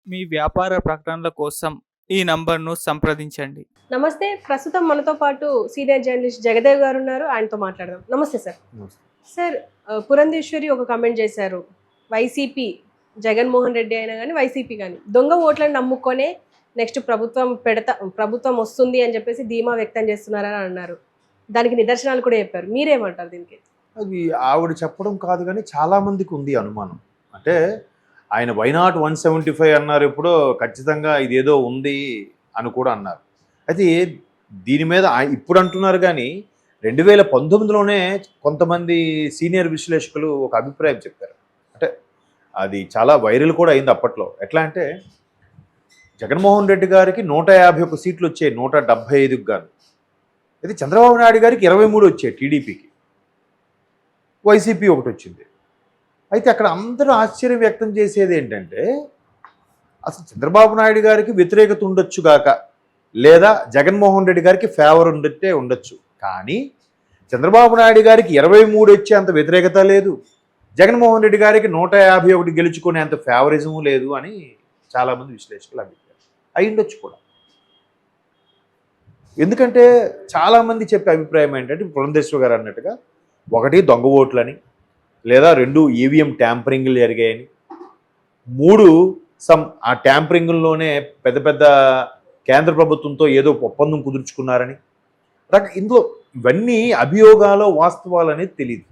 మీ వ్యాపార ప్రకటనల కోసం ఈ నంబర్ను సంప్రదించండి. నమస్తే. ప్రస్తుతం మనతో పాటు సీనియర్ జర్నలిస్ట్ జగదేవ్ గారు ఉన్నారు. ఆయనతో మాట్లాడదాం. నమస్తే సార్. నమస్తే. సార్ పురంధేశ్వరి ఒక కామెంట్ చేశారు. వైసీపీ జగన్మోహన్ రెడ్డి అయినా కానీ వైసీపీ కానీ దొంగ ఓట్లను నమ్ముకొనే నెక్స్ట్ ప్రభుత్వం వస్తుంది అని చెప్పేసి ధీమా వ్యక్తం చేస్తున్నారని అన్నారు. దానికి నిదర్శనాలు కూడా చెప్పారు. మీరేమంటారు దీనికి? అది ఆవిడ చెప్పడం కాదు కానీ చాలామందికి ఉంది అనుమానం. అంటే ఆయన వైనాట్ 175 అన్నారు, ఎప్పుడో ఖచ్చితంగా ఇదేదో ఉంది అని కూడా అన్నారు. అయితే దీని మీద ఇప్పుడు అంటున్నారు కానీ 2019లోనే కొంతమంది సీనియర్ విశ్లేషకులు ఒక అభిప్రాయం చెప్పారు. అంటే అది చాలా వైరల్ కూడా అయింది అప్పట్లో. ఎట్లా అంటే జగన్మోహన్ రెడ్డి గారికి 151 సీట్లు వచ్చాయి 175కి గాను. అయితే చంద్రబాబు నాయుడు గారికి 23 వచ్చాయి టీడీపీకి, వైసీపీ ఒకటి వచ్చింది. అయితే అక్కడ అందరూ ఆశ్చర్యం వ్యక్తం చేసేది ఏంటంటే అసలు చంద్రబాబు నాయుడు గారికి వ్యతిరేకత ఉండొచ్చు గాక, లేదా జగన్మోహన్ రెడ్డి గారికి ఫేవర్ ఉండొచ్చు, కానీ చంద్రబాబు నాయుడు గారికి 23 వచ్చే అంత వ్యతిరేకత లేదు, జగన్మోహన్ రెడ్డి గారికి 151 గెలుచుకునే అంత ఫేవరిజం లేదు అని చాలామంది విశ్లేషకులు అభిప్రాయం. అయ్యుండొచ్చు కూడా. ఎందుకంటే చాలామంది చెప్పే అభిప్రాయం ఏంటంటే పురంధేశ్వరి గారు అన్నట్టుగా, ఒకటి దొంగ ఓట్లని, లేదా 2 ఈవీఎం ట్యాంపరింగ్లు జరిగాయని, 3 ఆ ట్యాంపరింగ్లోనే పెద్ద పెద్ద కేంద్ర ప్రభుత్వంతో ఏదో ఒప్పందం కుదుర్చుకున్నారని, ఇందులో ఇవన్నీ అభియోగాలు వాస్తవాలు అనేది తెలియదు.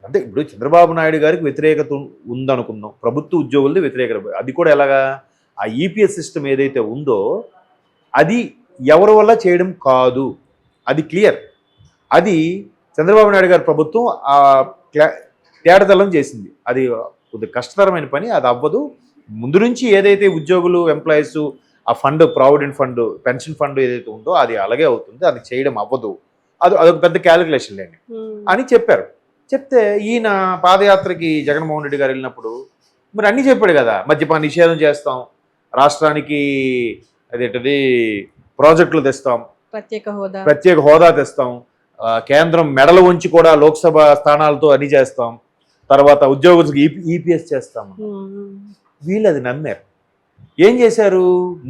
అంటే ఇప్పుడు చంద్రబాబు నాయుడు గారికి వ్యతిరేకత ఉందనుకుందాం, ప్రభుత్వ ఉద్యోగులది వ్యతిరేకత, అది కూడా ఎలాగా, ఆ ఈపీఎస్ సిస్టమ్ ఏదైతే ఉందో అది ఎవరి వల్ల చేయడం కాదు, అది క్లియర్. అది చంద్రబాబు నాయుడు గారి ప్రభుత్వం తేడతలం చేసింది. అది కొద్దిగా కష్టతరమైన పని, అది అవ్వదు. ముందు నుంచి ఏదైతే ఉద్యోగులు ఎంప్లాయీస్ ఆ fund, provident fund, pension fund ఏదైతే ఉందో అది అలాగే అవుతుంది, అది చేయడం అవ్వదు, అదొక పెద్ద క్యాలిక్యులేషన్ లేండి అని చెప్పారు. చెప్తే ఈయన పాదయాత్రకి జగన్మోహన్ రెడ్డి గారు వెళ్ళినప్పుడు మరి అన్నీ చెప్పాడు కదా, మద్యపాన నిషేధం చేస్తాం, రాష్ట్రానికి అదేంటది ప్రాజెక్టులు తెస్తాం, ప్రత్యేక హోదా తెస్తాం, కేంద్రం మెడలు ఉంచి కూడా లోక్సభ స్థానాలతో అన్ని చేస్తాం, తర్వాత ఉద్యోగులకు ఈపీఎస్ చేస్తాం. వీళ్ళు అది నమ్మారు. ఏం చేశారు,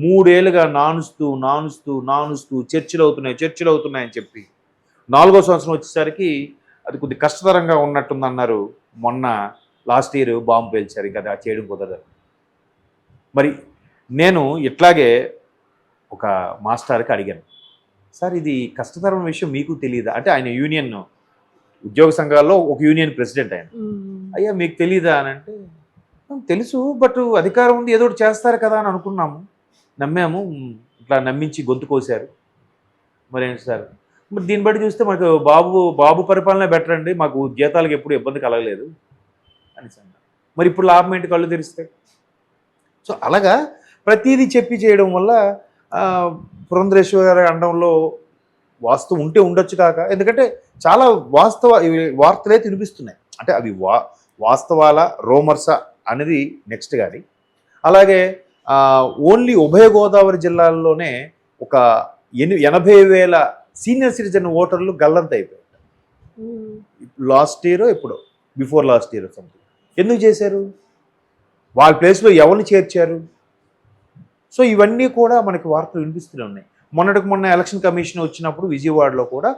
3 ఏళ్ళుగా నానుస్తూ చర్చలు అవుతున్నాయని చెప్పి 4వ సంవత్సరం వచ్చేసరికి అది కొద్ది కష్టతరంగా ఉన్నట్టుంది అన్నారు. మొన్న లాస్ట్ ఇయర్ బాంబు పేల్చారు, ఇంకా అది చేయడం కుదరదు. మరి నేను ఇట్లాగే ఒక మాస్టర్కి అడిగాను, సార్ ఇది కష్టతరమైన విషయం మీకు తెలియదా అంటే, ఆయన యూనియన్ ఉద్యోగ సంఘాల్లో ఒక యూనియన్ ప్రెసిడెంట్ ఆయన, అయ్యా మీకు తెలీదా అని అంటే, తెలుసు బట్ అధికారం ఉంది ఏదో ఒకటి చేస్తారు కదా అని అనుకున్నాము, నమ్మాము, ఇట్లా నమ్మించి గొంతు కోసారు, మరేంటి సార్, మరి దీన్ని బట్టి చూస్తే మాకు బాబు పరిపాలన బెటర్ అండి, మాకు జీతాలకు ఎప్పుడు ఇబ్బంది కలగలేదు అని అన్నారు. మరి ఇప్పుడు లాభం ఏంటి కళ్ళు తెరిస్తే? సో అలాగా ప్రతిదీ చెప్పి చేయడం వల్ల పురంధరేశ్వరి గారి అండంలో వాస్తవం ఉంటే ఉండొచ్చు కాక, ఎందుకంటే చాలా వార్తలే తినిపిస్తున్నాయి. అంటే అవి వాస్తవాల రోమర్సా అనేది నెక్స్ట్. కానీ అలాగే ఓన్లీ ఉభయ గోదావరి జిల్లాల్లోనే ఒక 80,000 సీనియర్ సిటిజన్ ఓటర్లు గల్లంత అయిపోయారు లాస్ట్ ఇయర్, ఎప్పుడో బిఫోర్ లాస్ట్ ఇయర్ సంథింగ్. ఎందుకు చేశారు? వాళ్ళ ప్లేస్లో ఎవరిని చేర్చారు? సో ఇవన్నీ కూడా మనకి వార్తలు వినిపిస్తూనే ఉన్నాయి. మొన్న ఎలక్షన్ కమిషన్ వచ్చినప్పుడు విజయవాడలో కూడా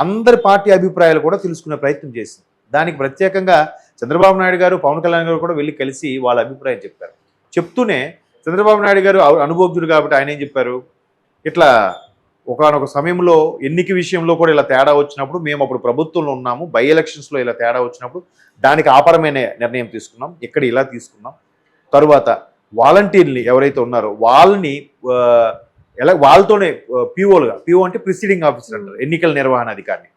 అందరి పార్టీ అభిప్రాయాలు కూడా తెలుసుకునే ప్రయత్నం చేసింది. దానికి ప్రత్యేకంగా చంద్రబాబు నాయుడు గారు, పవన్ కళ్యాణ్ గారు కూడా వెళ్ళి కలిసి వాళ్ళ అభిప్రాయం చెప్పారు. చెప్తూనే చంద్రబాబు నాయుడు గారు అనుభవజ్ఞుడు కాబట్టి ఆయన ఏం చెప్పారు, ఇట్లా ఒకానొక సమయంలో ఎన్నిక విషయంలో కూడా ఇలా తేడా వచ్చినప్పుడు, మేము అప్పుడు ప్రభుత్వంలో ఉన్నాము, బై ఎలక్షన్స్లో ఇలా తేడా వచ్చినప్పుడు దానికి ఆపరమైన నిర్ణయం తీసుకున్నాం, ఇక్కడ ఇలా తీసుకున్నాం. తరువాత వాలంటీర్ని ఎవరైతే ఉన్నారో వాళ్ళని వాళ్ళతోనే పిఓ అంటే ప్రిసైడింగ్ ఆఫీసర్ అంటారు, ఎన్నికల నిర్వహణ అధికారిని,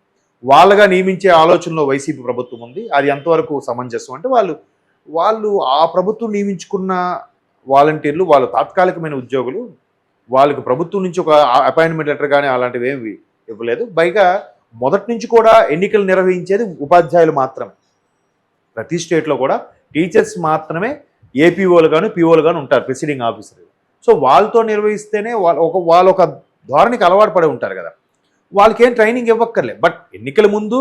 వాళ్ళగా నియమించే ఆలోచనలో వైసీపీ ప్రభుత్వం ఉంది. అది ఎంతవరకు సమంజసం అంటే, వాళ్ళు ఆ ప్రభుత్వం నియమించుకున్న వాలంటీర్లు, వాళ్ళు తాత్కాలికమైన ఉద్యోగులు, వాళ్ళకి ప్రభుత్వం నుంచి ఒక అపాయింట్మెంట్ లెటర్ కానీ అలాంటివి ఏమి ఇవ్వలేదు. పైగా మొదటి నుంచి కూడా ఎన్నికలు నిర్వహించేది ఉపాధ్యాయులు మాత్రమే. ప్రతి స్టేట్లో కూడా టీచర్స్ మాత్రమే ఏపీఓలు కానీ పిఓలు కానీ ఉంటారు, ప్రిసైడింగ్ ఆఫీసర్. సో వాళ్ళతో నిర్వహిస్తేనే వాళ్ళు ఒక ధోరణికి అలవాటు పడి ఉంటారు కదా, వాళ్ళకేం ట్రైనింగ్ ఇవ్వక్కర్లే. బట్ ఎన్నికల ముందు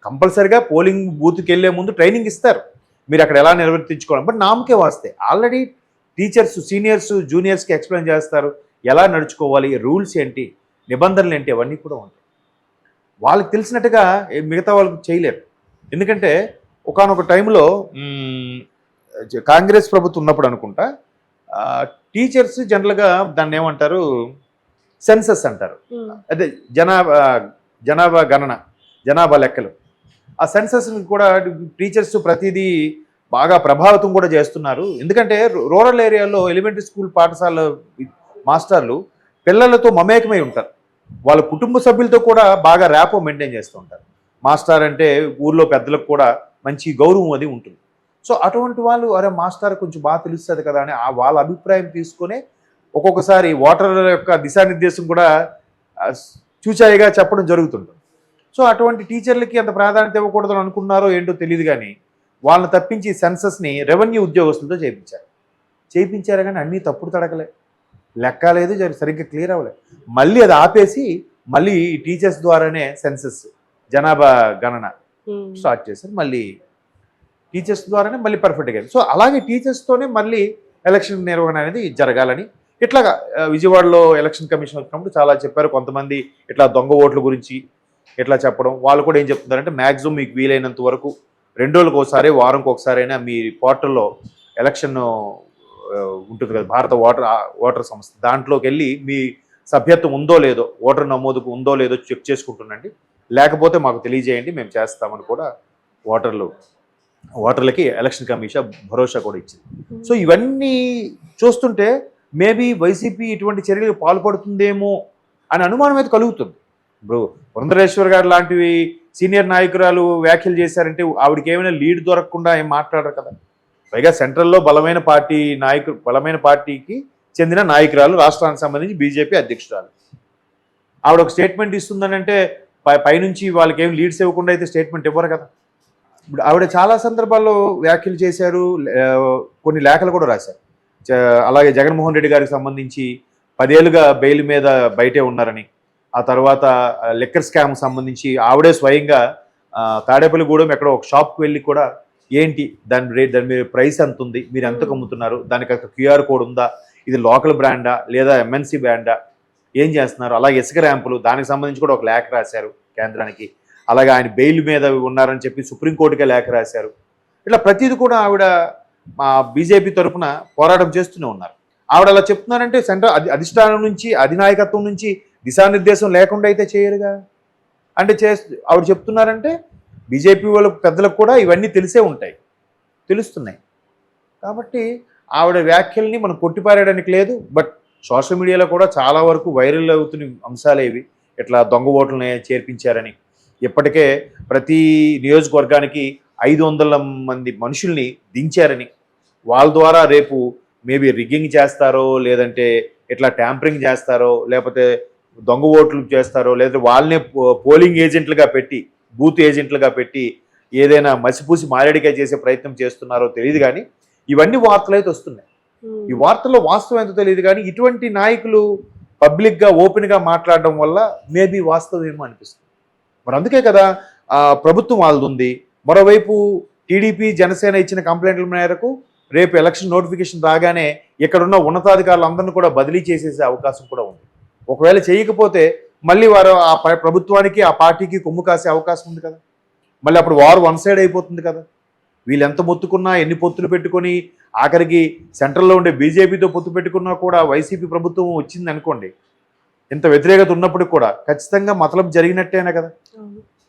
కంపల్సరిగా పోలింగ్ బూత్కి వెళ్ళే ముందు ట్రైనింగ్ ఇస్తారు, మీరు అక్కడ ఎలా నిర్వర్తించుకోవాలి. బట్ నామకే వాస్తే ఆల్రెడీ టీచర్స్ సీనియర్స్ జూనియర్స్కి ఎక్స్ప్లెయిన్ చేస్తారు, ఎలా నడుచుకోవాలి, రూల్స్ ఏంటి, నిబంధనలు ఏంటి, అవన్నీ కూడా ఉంటాయి. వాళ్ళకి తెలిసినట్టుగా మిగతా వాళ్ళకి చేయలేరు. ఎందుకంటే ఒకానొక టైంలో కాంగ్రెస్ ప్రభుత్వం ఉన్నప్పుడు అనుకుంటా టీచర్స్ జనరల్గా దాన్ని ఏమంటారు, సెన్సస్ అంటారు. అదే జనాభా గణన, జనాభా లెక్కలు. ఆ సెన్సస్ని కూడా టీచర్స్ ప్రతిదీ బాగా ప్రభావితం కూడా చేస్తున్నారు. ఎందుకంటే రూరల్ ఏరియాలో ఎలిమెంటరీ స్కూల్ పాఠశాల మాస్టర్లు పిల్లలతో మమేకమై ఉంటారు. వాళ్ళ కుటుంబ సభ్యులతో కూడా బాగా ర్యాపో మెయింటైన్ చేస్తూ ఉంటారు. మాస్టర్ అంటే ఊర్లో పెద్దలకు కూడా మంచి గౌరవం అది ఉంటుంది. సో అటువంటి వాళ్ళు అరే మాస్టర్ కొంచెం బాగా తెలుస్తుంది కదా అని వాళ్ళ అభిప్రాయం తీసుకొని ఒక్కొక్కసారి ఓటర్ యొక్క దిశానిర్దేశం కూడా చూచాయిగా చెప్పడం జరుగుతుంటుంది. సో అటువంటి టీచర్లకి అంత ప్రాధాన్యత ఇవ్వకూడదని అనుకున్నారో ఏంటో తెలియదు, కానీ వాళ్ళని తప్పించి సెన్సస్ని రెవెన్యూ ఉద్యోగస్తులతో చేయించారు కానీ అన్నీ తప్పుడు తడకలే, లెక్క లేదు, సరిగ్గా క్లియర్ అవ్వలేదు. మళ్ళీ అది ఆపేసి మళ్ళీ టీచర్స్ ద్వారానే సెన్సస్ జనాభా గణన స్టార్ట్ చేశారు. మళ్ళీ టీచర్స్ ద్వారానే మళ్ళీ పర్ఫెక్ట్గా. సో అలాగే టీచర్స్తోనే మళ్ళీ ఎలక్షన్ నిర్వహణ అనేది జరగాలని ఇట్లాగా విజయవాడలో ఎలక్షన్ కమిషన్ వచ్చినప్పుడు చాలా చెప్పారు. కొంతమంది ఇట్లా దొంగ ఓట్ల గురించి ఇట్లా చెప్పడం, వాళ్ళు కూడా ఏం చెప్తున్నారంటే మ్యాక్సిమం మీకు వీలైనంత వరకు 2 రోజులకు ఒకసారి, వారంకి ఒకసారి అయినా మీ పోర్టల్లో ఎలక్షన్ ఉంటుంది కదా, భారత ఓటర్ సంస్థ, దాంట్లోకి వెళ్ళి మీ సభ్యత్వం ఉందో లేదో, ఓటర్ నమోదుకు ఉందో లేదో చెక్ చేసుకుంటుండండి, లేకపోతే మాకు తెలియజేయండి, మేము చేస్తామని కూడా ఓటర్లకి ఎలక్షన్ కమిషన్ భరోసా కూడా ఇచ్చింది. సో ఇవన్నీ చూస్తుంటే మేబీ వైసీపీ ఇటువంటి చర్యలకు పాల్పడుతుందేమో అని అనుమానం అయితే కలుగుతుంది. ఇప్పుడు పురంధరేశ్వర్ గారు లాంటివి సీనియర్ నాయకురాలు వ్యాఖ్యలు చేశారంటే ఆవిడకి ఏమైనా లీడ్ దొరకకుండా ఏం మాట్లాడరు కదా. పైగా సెంట్రల్లో బలమైన పార్టీకి చెందిన నాయకురాలు, రాష్ట్రానికి సంబంధించి బీజేపీ అధ్యక్షురాలు. ఆవిడ ఒక స్టేట్మెంట్ ఇస్తుందని అంటే పైనుంచి వాళ్ళకి ఏం లీడ్స్ ఇవ్వకుండా అయితే స్టేట్మెంట్ ఇవ్వరు కదా. ఇప్పుడు ఆవిడ చాలా సందర్భాల్లో వ్యాఖ్యలు చేశారు, కొన్ని లేఖలు కూడా రాశారు. అలాగే జగన్మోహన్ రెడ్డి గారికి సంబంధించి 10 ఏళ్ళుగా బెయిల్ మీద బయటే ఉన్నారని, ఆ తర్వాత లిక్కర్ స్కామ్ సంబంధించి ఆవిడే స్వయంగా తాడేపల్లిగూడెం ఎక్కడో ఒక షాప్కి వెళ్ళి కూడా ఏంటి దాని మీద ప్రైస్ ఎంత ఉంది, మీరు ఎంతకు అమ్ముతున్నారు, దానికి ఒక క్యూఆర్ కోడ్ ఉందా, ఇది లోకల్ బ్రాండా లేదా ఎంఎన్సీ బ్రాండా, ఏం చేస్తున్నారు, అలాగే ఇసుక ర్యాంపులు, దానికి సంబంధించి కూడా ఒక లేఖ రాశారు కేంద్రానికి. అలాగే ఆయన బెయిల్ మీద ఉన్నారని చెప్పి సుప్రీంకోర్టుకే లేఖ రాశారు. ఇట్లా ప్రతిదీ కూడా ఆవిడ మా బీజేపీ తరఫున పోరాటం చేస్తూనే ఉన్నారు. ఆవిడ అలా చెప్తున్నారంటే సెంట్రల్ అధిష్టానం నుంచి, అధినాయకత్వం నుంచి దిశానిర్దేశం లేకుండా అయితే చేయరుగా. అంటే ఆవిడ చెప్తున్నారంటే బీజేపీ వాళ్ళ పెద్దలకు కూడా ఇవన్నీ తెలుస్తున్నాయి. కాబట్టి ఆవిడ వ్యాఖ్యల్ని మనం కొట్టిపారేయడానికి లేదు. బట్ సోషల్ మీడియాలో కూడా చాలా వరకు వైరల్ అవుతున్న అంశాలే ఇవి. ఇట్లా దొంగ ఓట్లని చేర్పించారని, ఇప్పటికే ప్రతి నియోజకవర్గానికి 500 మంది మనుషుల్ని దించారని, వాళ్ళ ద్వారా రేపు మేబీ రిగ్గింగ్ చేస్తారో, లేదంటే ఇట్లా ట్యాంపరింగ్ చేస్తారో, లేకపోతే దొంగ ఓట్లు చేస్తారో, లేదా వాళ్ళనే పోలింగ్ ఏజెంట్లుగా పెట్టి, బూత్ ఏజెంట్లుగా పెట్టి ఏదైనా మసిపూసి మారేడిగా చేసే ప్రయత్నం చేస్తున్నారో తెలియదు, కానీ ఇవన్నీ వార్తలు అయితే వస్తున్నాయి. ఈ వార్తల్లో వాస్తవం ఎంతో తెలియదు, కానీ ఇటువంటి నాయకులు పబ్లిక్గా ఓపెన్గా మాట్లాడడం వల్ల మేబీ వాస్తవం ఏమో అనిపిస్తుంది. మరి అందుకే కదా ప్రభుత్వం వాళ్ళది ఉంది. మరోవైపు టీడీపీ, జనసేన ఇచ్చిన కంప్లైంట్ల మేరకు రేపు ఎలక్షన్ నోటిఫికేషన్ రాగానే ఇక్కడున్న ఉన్నతాధికారులందరినీ కూడా బదిలీ చేసేసే అవకాశం కూడా ఉంది. ఒకవేళ చేయకపోతే మళ్ళీ వారు ఆ ప్రభుత్వానికి, ఆ పార్టీకి కొమ్ము కాసే అవకాశం ఉంది కదా. మళ్ళీ అప్పుడు వారు వన్ సైడ్ అయిపోతుంది కదా. వీళ్ళు ఎంత మొత్తుకున్నా, ఎన్ని పొత్తులు పెట్టుకొని, ఆఖరికి సెంట్రల్లో ఉండే బీజేపీతో పొత్తు పెట్టుకున్నా కూడా వైసీపీ ప్రభుత్వం వచ్చింది అనుకోండి, ఇంత వ్యతిరేకత ఉన్నప్పుడు కూడా ఖచ్చితంగా మతలబు జరిగినట్టేనా కదా.